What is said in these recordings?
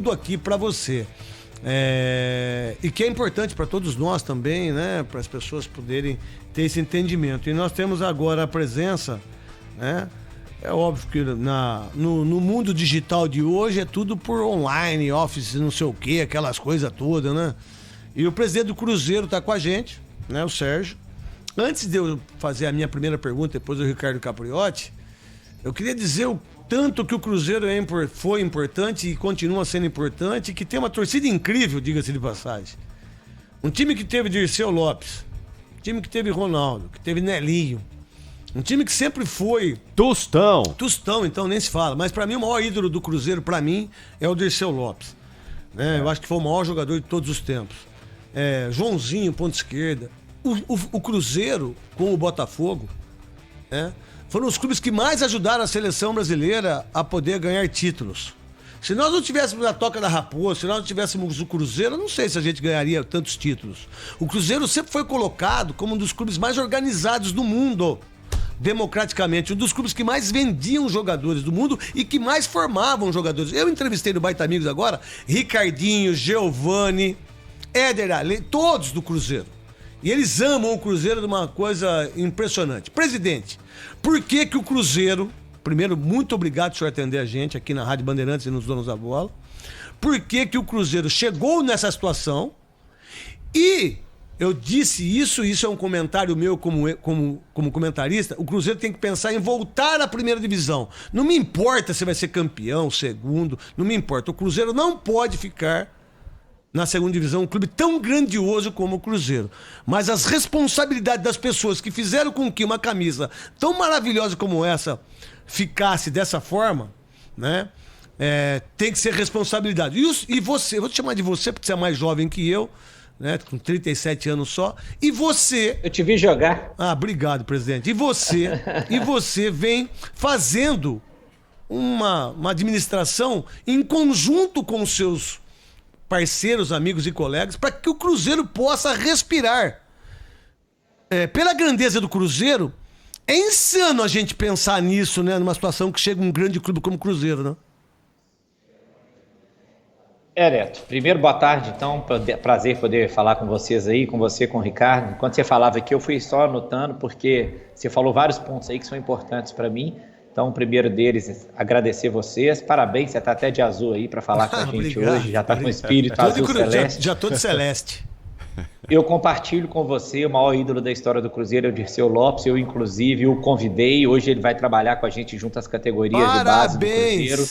tudo aqui para você. E que é importante para todos nós também, né? Para as pessoas poderem ter esse entendimento. E nós temos agora a presença, né? É óbvio que no mundo digital de hoje é tudo por online, office, não sei o que, aquelas coisas todas, né? E o presidente do Cruzeiro tá com a gente, né? O Sérgio. Antes de eu fazer a minha primeira pergunta, depois do Ricardo Capriotti, eu queria dizer o tanto que o Cruzeiro foi importante e continua sendo importante, que tem uma torcida incrível, diga-se de passagem. Um time que teve Dirceu Lopes, um time que teve Ronaldo, que teve Nelinho, um time que sempre foi... Tostão, então nem se fala. Mas pra mim o maior ídolo do Cruzeiro, pra mim, é o Dirceu Lopes. Né? Eu acho que foi o maior jogador de todos os tempos. Joãozinho, ponta esquerda. O Cruzeiro, com o Botafogo, né? Foram os clubes que mais ajudaram a seleção brasileira a poder ganhar títulos. Se nós não tivéssemos a Toca da Raposa, se nós não tivéssemos o Cruzeiro, eu não sei se a gente ganharia tantos títulos. O Cruzeiro sempre foi colocado como um dos clubes mais organizados do mundo, democraticamente. Um dos clubes que mais vendiam jogadores do mundo e que mais formavam jogadores. Eu entrevistei no Baita Amigos agora, Ricardinho, Giovani, Éder Ale, todos do Cruzeiro. E eles amam o Cruzeiro de uma coisa impressionante. Presidente, por que que o Cruzeiro... Primeiro, muito obrigado por senhor atender a gente aqui na Rádio Bandeirantes e nos Donos da Bola. Por que que o Cruzeiro chegou nessa situação? E eu disse isso é um comentário meu como comentarista, o Cruzeiro tem que pensar em voltar à primeira divisão. Não me importa se vai ser campeão, segundo, não me importa. O Cruzeiro não pode ficar na segunda divisão, um clube tão grandioso como o Cruzeiro. Mas as responsabilidades das pessoas que fizeram com que uma camisa tão maravilhosa como essa ficasse dessa forma, né? Tem que ser responsabilidade. E você, eu vou te chamar de você porque você é mais jovem que eu, né? Com 37 anos só. E você... Eu te vi jogar. Ah, obrigado, presidente. E você vem fazendo uma administração em conjunto com os seus parceiros, amigos e colegas, para que o Cruzeiro possa respirar. Pela grandeza do Cruzeiro, é insano a gente pensar nisso, né? Numa situação que chega um grande clube como o Cruzeiro, né? Neto, primeiro boa tarde, então, prazer poder falar com vocês aí, com você, com o Ricardo. Enquanto você falava aqui, eu fui só anotando, porque você falou vários pontos aí que são importantes para mim. Então, o primeiro deles, agradecer vocês. Parabéns, você está até de azul aí para falar com a gente obrigado, hoje. Já está com o espírito azul celeste. Já tô de celeste. Eu compartilho com você o maior ídolo da história do Cruzeiro, é o Dirceu Lopes. Eu, inclusive, o convidei. Hoje ele vai trabalhar com a gente junto às categorias de base do Cruzeiro.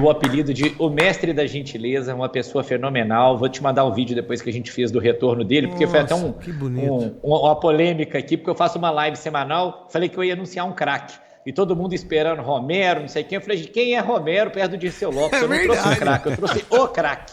O apelido de o mestre da gentileza, uma pessoa fenomenal. Vou te mandar um vídeo depois que a gente fez do retorno dele, porque foi até uma polêmica aqui, porque eu faço uma live semanal. Falei que eu ia anunciar um craque. E todo mundo esperando Romero, não sei quem. Eu falei, quem é Romero perto do Dirceu Lopes? Eu não trouxe um craque, eu trouxe o craque.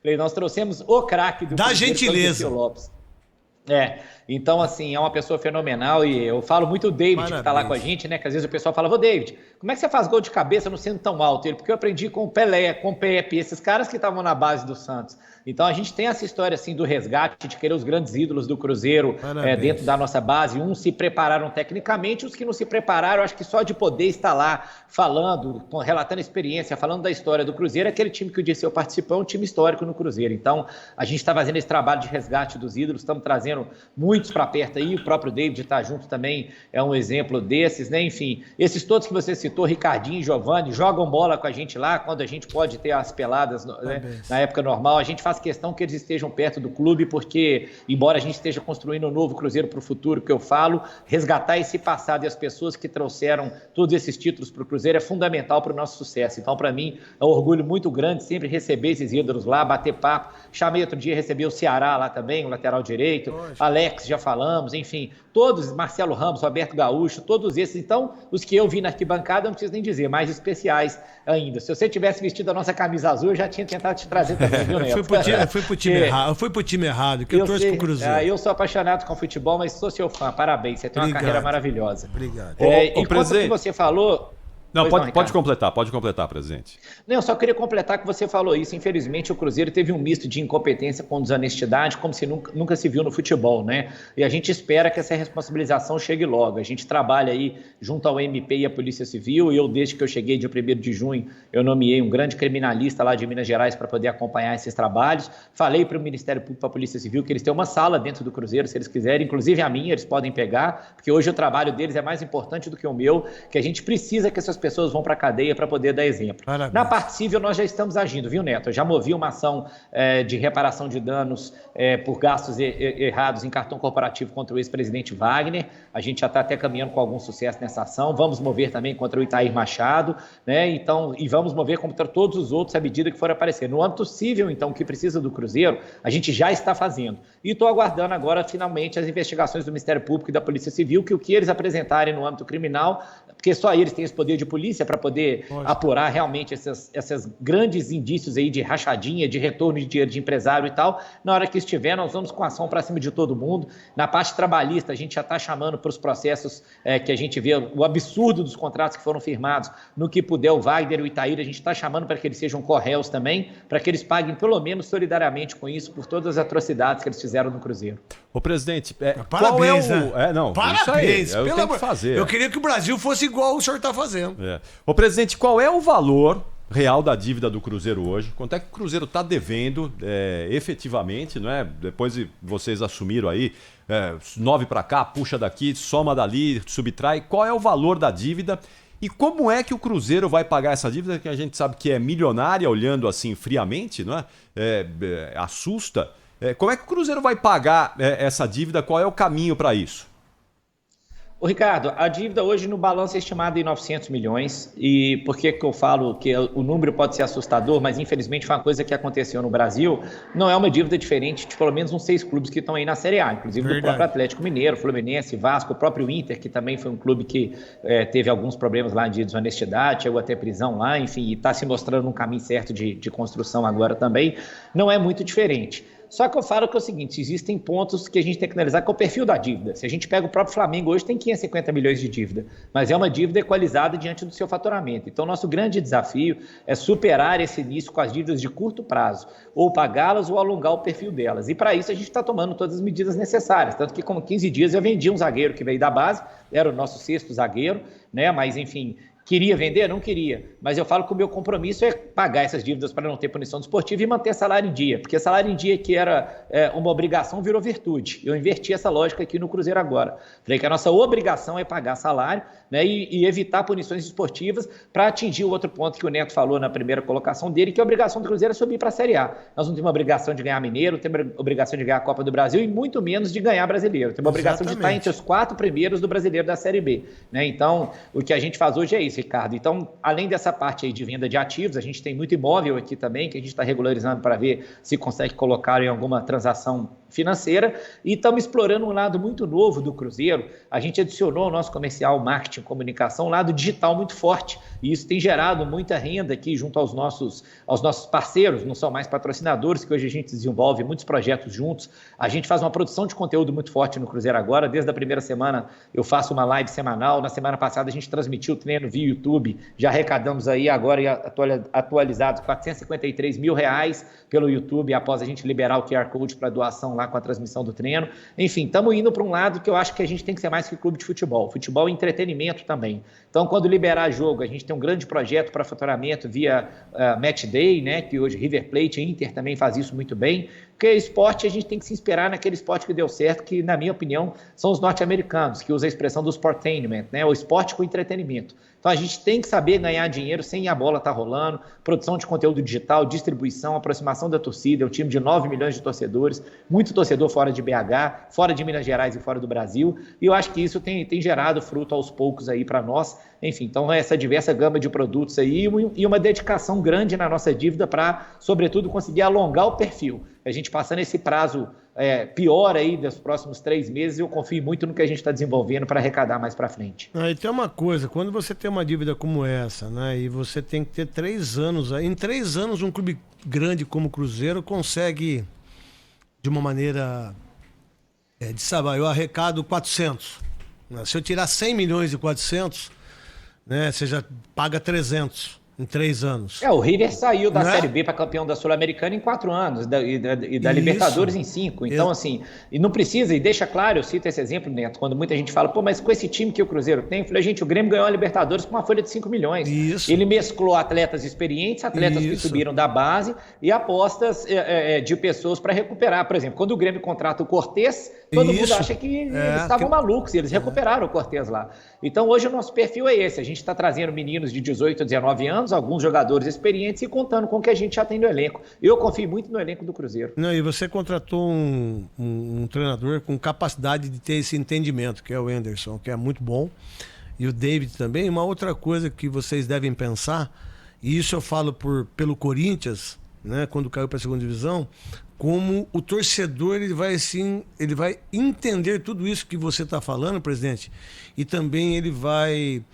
Falei, nós trouxemos o craque do da gentileza. Dirceu Lopes. Então, assim, é uma pessoa fenomenal e eu falo muito o David, Parabéns. Que tá lá com a gente, né? Que às vezes o pessoal fala, David, como é que você faz gol de cabeça não sendo tão alto? Porque eu aprendi com o Pelé, com o Pepe, esses caras que estavam na base do Santos. Então a gente tem essa história, assim, do resgate, de querer os grandes ídolos do Cruzeiro dentro da nossa base. Uns se prepararam tecnicamente, os que não se prepararam, acho que só de poder estar lá falando, relatando a experiência, falando da história do Cruzeiro, aquele time que o Dirceu participou é um time histórico no Cruzeiro. Então a gente está fazendo esse trabalho de resgate dos ídolos, estamos trazendo muitos para perto aí, o próprio David está junto também, é um exemplo desses, né? Enfim, esses todos que você citou, Ricardinho, Giovani, jogam bola com a gente lá, quando a gente pode ter as peladas, né? Na época normal, a gente faz questão que eles estejam perto do clube, porque, embora a gente esteja construindo um novo Cruzeiro para o futuro, que eu falo, resgatar esse passado e as pessoas que trouxeram todos esses títulos para o Cruzeiro é fundamental para o nosso sucesso. Então, para mim, é um orgulho muito grande sempre receber esses ídolos lá, bater papo. Chamei outro dia, recebi o Ceará lá também, o lateral direito, Alex, já falamos, enfim, todos, Marcelo Ramos, Roberto Gaúcho, todos esses. Então, os que eu vi na arquibancada, eu não preciso nem dizer, mais especiais ainda. Se você tivesse vestido a nossa camisa azul, eu já tinha tentado te trazer também, viu, Neto? Eu fui pro time errado, que eu torço pro Cruzeiro. Eu sou apaixonado com futebol, mas sou seu fã. Parabéns, você tem uma carreira maravilhosa. Obrigado. Enquanto que você falou, Não, pode completar, presidente. Não, eu só queria completar que você falou isso. Infelizmente, o Cruzeiro teve um misto de incompetência com desonestidade, como se nunca se viu no futebol, né? E a gente espera que essa responsabilização chegue logo. A gente trabalha aí junto ao MP e à Polícia Civil, e eu, desde que eu cheguei dia 1º de junho, eu nomeei um grande criminalista lá de Minas Gerais para poder acompanhar esses trabalhos. Falei para o Ministério Público e para a Polícia Civil que eles têm uma sala dentro do Cruzeiro, se eles quiserem, inclusive a minha, eles podem pegar, porque hoje o trabalho deles é mais importante do que o meu, que a gente precisa que essas pessoas vão para a cadeia para poder dar exemplo. Parabéns. Na parte civil, nós já estamos agindo, viu, Neto? Eu já movi uma ação de reparação de danos por gastos errados em cartão corporativo contra o ex-presidente Wagner. A gente já está até caminhando com algum sucesso nessa ação. Vamos mover também contra o Itair Machado, né? Então, e vamos mover contra todos os outros à medida que for aparecer. No âmbito civil, então, que precisa do Cruzeiro, a gente já está fazendo. E estou aguardando agora, finalmente, as investigações do Ministério Público e da Polícia Civil, que o que eles apresentarem no âmbito criminal, porque só eles têm esse poder de polícia para poder apurar realmente esses grandes indícios aí de rachadinha, de retorno de dinheiro de empresário e tal. Na hora que estiver, nós vamos com ação para cima de todo mundo. Na parte trabalhista, a gente já está chamando para os processos que a gente vê o absurdo dos contratos que foram firmados. No que puder, o Wagner e o Itair, a gente está chamando para que eles sejam corréus também, para que eles paguem pelo menos solidariamente com isso por todas as atrocidades que eles fizeram no Cruzeiro. Ô, presidente, parabéns, qual é o... né? Parabéns. Isso aí, eu tenho que fazer. Eu queria que o Brasil fosse igual o senhor está fazendo. Ô, presidente, qual é o valor real da dívida do Cruzeiro hoje? Quanto é que o Cruzeiro está devendo efetivamente, não é? Depois de vocês assumiram aí, 9 para cá, puxa daqui, soma dali, subtrai. Qual é o valor da dívida? E como é que o Cruzeiro vai pagar essa dívida, que a gente sabe que é milionária, olhando assim friamente, não é? Assusta. Como é que o Cruzeiro vai pagar essa dívida? Qual é o caminho para isso? Ô, Ricardo, a dívida hoje no balanço é estimada em 900 milhões. E por que eu falo que o número pode ser assustador, mas infelizmente foi uma coisa que aconteceu no Brasil, não é uma dívida diferente de pelo menos uns 6 clubes que estão aí na Série A, inclusive do próprio Atlético Mineiro, Fluminense, Vasco, o próprio Inter, que também foi um clube que teve alguns problemas lá de desonestidade, chegou até prisão lá, enfim, e está se mostrando um caminho certo de construção agora também. Não é muito diferente. Só que eu falo que é o seguinte, existem pontos que a gente tem que analisar, que é o perfil da dívida. Se a gente pega o próprio Flamengo, hoje tem 550 milhões de dívida, mas é uma dívida equalizada diante do seu faturamento. Então, nosso grande desafio é superar esse início com as dívidas de curto prazo, ou pagá-las ou alongar o perfil delas. E para isso a gente está tomando todas as medidas necessárias, tanto que com 15 dias eu vendi um zagueiro que veio da base, era o nosso 6º zagueiro, né? Mas enfim... Queria vender? Não queria. Mas eu falo que o meu compromisso é pagar essas dívidas para não ter punição desportiva e manter salário em dia. Porque salário em dia, que era uma obrigação, virou virtude. Eu inverti essa lógica aqui no Cruzeiro agora. Falei que a nossa obrigação é pagar salário, né, e evitar punições esportivas para atingir o outro ponto que o Neto falou na primeira colocação dele, que a obrigação do Cruzeiro é subir para a Série A. Nós não temos obrigação de ganhar Mineiro, temos obrigação de ganhar a Copa do Brasil e muito menos de ganhar Brasileiro. Temos obrigação de estar entre os 4 primeiros do Brasileiro da Série B. Né? Então, o que a gente faz hoje é isso, Ricardo. Então, além dessa parte aí de venda de ativos, a gente tem muito imóvel aqui também, que a gente está regularizando para ver se consegue colocar em alguma transação financeira, e estamos explorando um lado muito novo do Cruzeiro. A gente adicionou ao nosso comercial, marketing, comunicação, um lado digital muito forte, e isso tem gerado muita renda aqui junto aos nossos parceiros, não são mais patrocinadores, que hoje a gente desenvolve muitos projetos juntos. A gente faz uma produção de conteúdo muito forte no Cruzeiro agora. Desde a primeira semana eu faço uma live semanal. Na semana passada a gente transmitiu o treino via YouTube, já arrecadamos aí agora atualizados R$453 mil pelo YouTube, após a gente liberar o QR Code para doação lá com a transmissão do treino. Enfim, estamos indo para um lado que eu acho que a gente tem que ser mais que clube de futebol. Futebol e entretenimento também. Então, quando liberar jogo, a gente tem um grande projeto para faturamento via Match Day, né, que hoje River Plate e Inter também faz isso muito bem. Porque esporte, a gente tem que se inspirar naquele esporte que deu certo, que, na minha opinião, são os norte-americanos, que usam a expressão do sportainment, né, o esporte com entretenimento. Então, a gente tem que saber ganhar dinheiro sem a bola estar rolando, produção de conteúdo digital, distribuição, aproximação da torcida. É um time de 9 milhões de torcedores, muito torcedor fora de BH, fora de Minas Gerais e fora do Brasil. E eu acho que isso tem gerado fruto aos poucos aí para nós. Enfim, então essa diversa gama de produtos aí e uma dedicação grande na nossa dívida para, sobretudo, conseguir alongar o perfil. A gente passando esse prazo pior aí dos próximos 3 meses, eu confio muito no que a gente está desenvolvendo para arrecadar mais para frente. E tem uma coisa, quando você tem uma dívida como essa, né, e você tem que ter 3 anos, em 3 anos um clube grande como o Cruzeiro consegue, de uma maneira eu arrecado 400. Né? Se eu tirar 100 milhões de 400, né? Você já paga 300 em 3 anos. O River saiu da Né? Série B para campeão da Sul-Americana em 4 anos e da Isso. Libertadores em 5. Então, assim, e não precisa, e deixa claro, eu cito esse exemplo, Neto, quando muita gente fala, pô, mas com esse time que o Cruzeiro tem, eu falei, gente, o Grêmio ganhou a Libertadores com uma folha de 5 milhões. Isso. Ele mesclou atletas experientes, atletas que Isso. subiram da base e apostas de pessoas para recuperar. Por exemplo, quando o Grêmio contrata o Cortez, todo mundo Isso. acha que eles estavam malucos, e eles recuperaram o Cortez lá. Então, hoje o nosso perfil é esse, a gente está trazendo meninos de 18 a 19 anos, alguns jogadores experientes e contando com o que a gente já tem no elenco. Eu confio muito no elenco do Cruzeiro. Não, e você contratou um treinador com capacidade de ter esse entendimento, que é o Anderson, que é muito bom. E o David também. Uma outra coisa que vocês devem pensar, e isso eu falo pelo Corinthians, né, quando caiu para a segunda divisão, como o torcedor ele vai entender tudo isso que você está falando, presidente, e também ele vai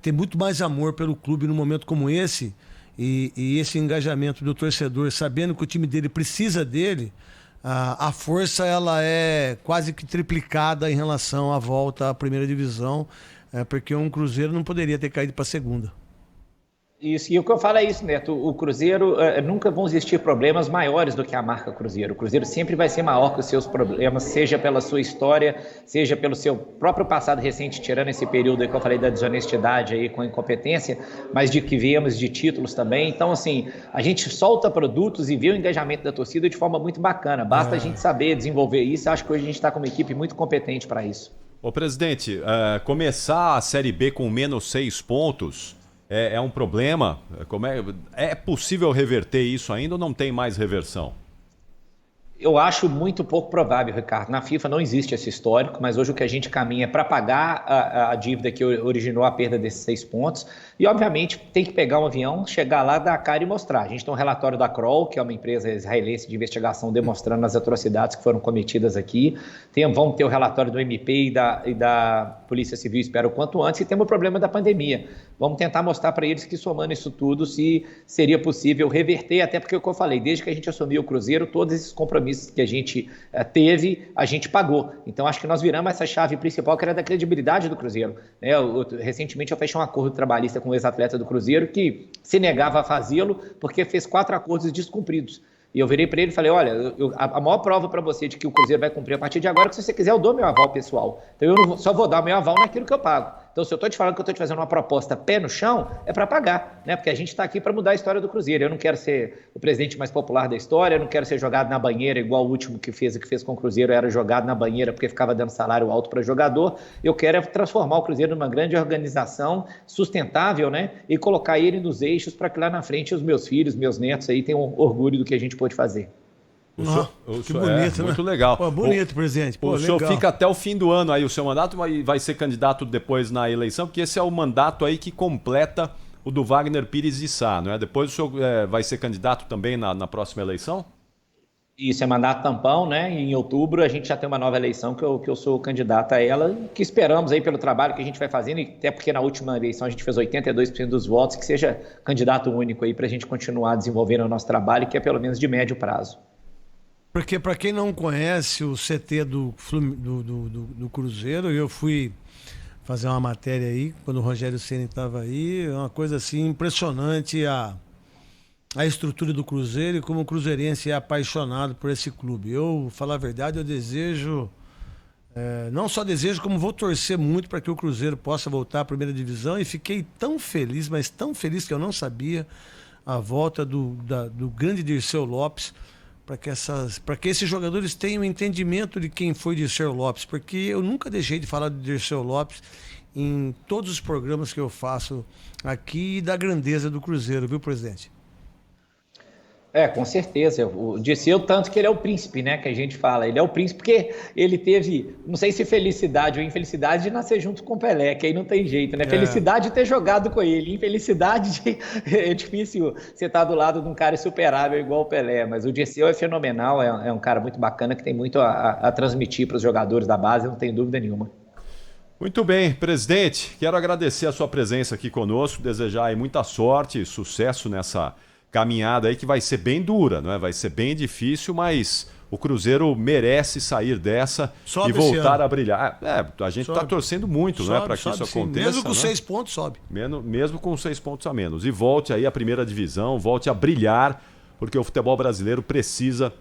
ter muito mais amor pelo clube num momento como esse, e esse engajamento do torcedor, sabendo que o time dele precisa dele, a força ela é quase que triplicada em relação à volta à primeira divisão, porque um Cruzeiro não poderia ter caído para a segunda. Isso, e o que eu falo é isso, Neto, o Cruzeiro, nunca vão existir problemas maiores do que a marca Cruzeiro. O Cruzeiro sempre vai ser maior que os seus problemas, seja pela sua história, seja pelo seu próprio passado recente, tirando esse período aí que eu falei da desonestidade aí com a incompetência, mas de que viemos de títulos também. Então, assim, a gente solta produtos e vê o engajamento da torcida de forma muito bacana. Basta a gente saber desenvolver isso. Acho que hoje a gente está com uma equipe muito competente para isso. Ô, presidente, começar a Série B com menos 6 pontos... É um problema? É possível reverter isso ainda ou não tem mais reversão? Eu acho muito pouco provável, Ricardo. Na FIFA não existe esse histórico, mas hoje o que a gente caminha é para pagar a dívida que originou a perda desses 6 pontos. E, obviamente, tem que pegar um avião, chegar lá, dar a cara e mostrar. A gente tem um relatório da Kroll, que é uma empresa israelense de investigação, demonstrando as atrocidades que foram cometidas aqui. Vamos ter o relatório do MP e da Polícia Civil, espero o quanto antes. E temos o problema da pandemia. Vamos tentar mostrar para eles que, somando isso tudo, se seria possível reverter, até porque, como eu falei, desde que a gente assumiu o Cruzeiro, todos esses compromissos que a gente teve, a gente pagou. Então, acho que nós viramos essa chave principal, que era da credibilidade do Cruzeiro. Recentemente, eu fechei um acordo trabalhista com um ex-atleta do Cruzeiro que se negava a fazê-lo porque fez 4 acordos descumpridos. E eu virei para ele e falei, olha, a maior prova para você de que o Cruzeiro vai cumprir a partir de agora é que, se você quiser, eu dou meu aval pessoal. Então, eu só vou dar meu aval naquilo que eu pago. Então, se eu estou te falando que eu estou te fazendo uma proposta pé no chão, é para pagar, né? Porque a gente está aqui para mudar a história do Cruzeiro. Eu não quero ser o presidente mais popular da história, eu não quero ser jogado na banheira, igual o último que fez com o Cruzeiro era jogado na banheira porque ficava dando salário alto para jogador. Eu quero transformar o Cruzeiro numa grande organização sustentável, né? E colocar ele nos eixos para que lá na frente os meus filhos, meus netos aí tenham orgulho do que a gente pôde fazer. Que bonito, né? Muito legal. Pô, bonito, presidente. Pô, o senhor legal. fica até o fim do ano aí, o seu mandato vai ser candidato depois na eleição, porque esse é o mandato aí que completa o do Wagner Pires de Sá, não é? Depois o senhor vai ser candidato também na próxima eleição? Isso é mandato tampão, né? E em outubro a gente já tem uma nova eleição que eu sou candidato a ela, que esperamos aí pelo trabalho que a gente vai fazendo, e até porque na última eleição a gente fez 82% dos votos, que seja candidato único aí para a gente continuar desenvolvendo o nosso trabalho, que é pelo menos de médio prazo. Porque, para quem não conhece o CT do Cruzeiro, eu fui fazer uma matéria aí, quando o Rogério Ceni estava aí, é uma coisa assim impressionante a estrutura do Cruzeiro e como o cruzeirense é apaixonado por esse clube. Eu, falar a verdade, eu desejo, não só desejo, como vou torcer muito para que o Cruzeiro possa voltar à primeira divisão, e fiquei tão feliz, mas tão feliz que eu não sabia a volta do grande Dirceu Lopes, para que esses jogadores tenham entendimento de quem foi Dirceu Lopes, porque eu nunca deixei de falar de Dirceu Lopes em todos os programas que eu faço aqui, e da grandeza do Cruzeiro, viu, presidente? Com certeza. O Dirceu, tanto que ele é o príncipe, né? Que a gente fala. Ele é o príncipe porque ele teve, não sei se felicidade ou infelicidade, de nascer junto com o Pelé, que aí não tem jeito, né? Felicidade de ter jogado com ele, infelicidade é difícil você estar do lado de um cara insuperável igual o Pelé, mas o Dirceu é fenomenal, é um cara muito bacana, que tem muito a transmitir para os jogadores da base, não tem dúvida nenhuma. Muito bem, presidente, quero agradecer a sua presença aqui conosco, desejar aí muita sorte, sucesso nessa caminhada aí, que vai ser bem dura, não é? Vai ser bem difícil, mas o Cruzeiro merece sair dessa Sobe e voltar a brilhar. A gente está torcendo muito, né, para que isso sim. aconteça. Mesmo com né? 6 pontos, sobe. Mesmo com 6 pontos a menos. E volte aí à primeira divisão, volte a brilhar, porque o futebol brasileiro precisa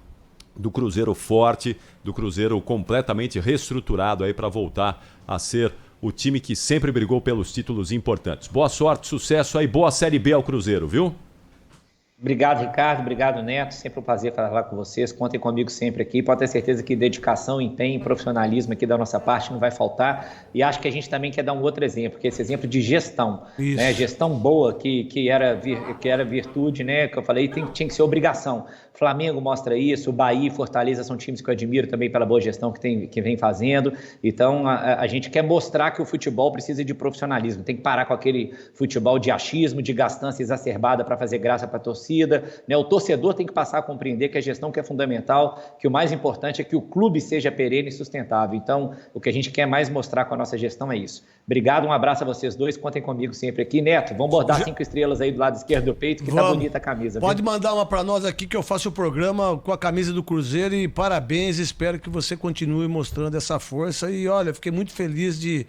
do Cruzeiro forte, do Cruzeiro completamente reestruturado aí para voltar a ser o time que sempre brigou pelos títulos importantes. Boa sorte, sucesso aí, boa Série B ao Cruzeiro, viu? Obrigado, Ricardo. Obrigado, Neto. Sempre um prazer falar com vocês. Contem comigo sempre aqui. Pode ter certeza que dedicação, empenho e profissionalismo aqui da nossa parte não vai faltar. E acho que a gente também quer dar um outro exemplo, que é esse exemplo de gestão. Né? Gestão boa, que era virtude, né? Que eu falei, tinha que ser obrigação. Flamengo mostra isso, o Bahia e Fortaleza são times que eu admiro também pela boa gestão que vem fazendo. Então, a gente quer mostrar que o futebol precisa de profissionalismo. Tem que parar com aquele futebol de achismo, de gastança exacerbada para fazer graça para a torcida. Né? O torcedor tem que passar a compreender que a gestão que é fundamental, que o mais importante é que o clube seja perene e sustentável. Então, o que a gente quer mais mostrar com a nossa gestão é isso. Obrigado, um abraço a vocês dois, contem comigo sempre aqui. Neto, vamos bordar 5 estrelas aí do lado esquerdo do peito, que tá bonita a camisa. Pode mandar uma para nós aqui que eu faço o programa com a camisa do Cruzeiro e parabéns, espero que você continue mostrando essa força e olha, fiquei muito feliz de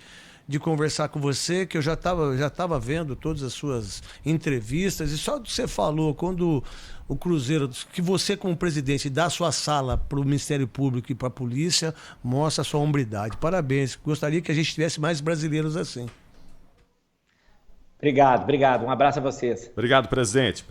conversar com você, que eu já estava vendo todas as suas entrevistas e só do que você falou, quando o Cruzeiro, que você como presidente dá a sua sala para o Ministério Público e para a polícia, mostra a sua hombridade. Parabéns, gostaria que a gente tivesse mais brasileiros assim. Obrigado, um abraço a vocês. Obrigado, presidente.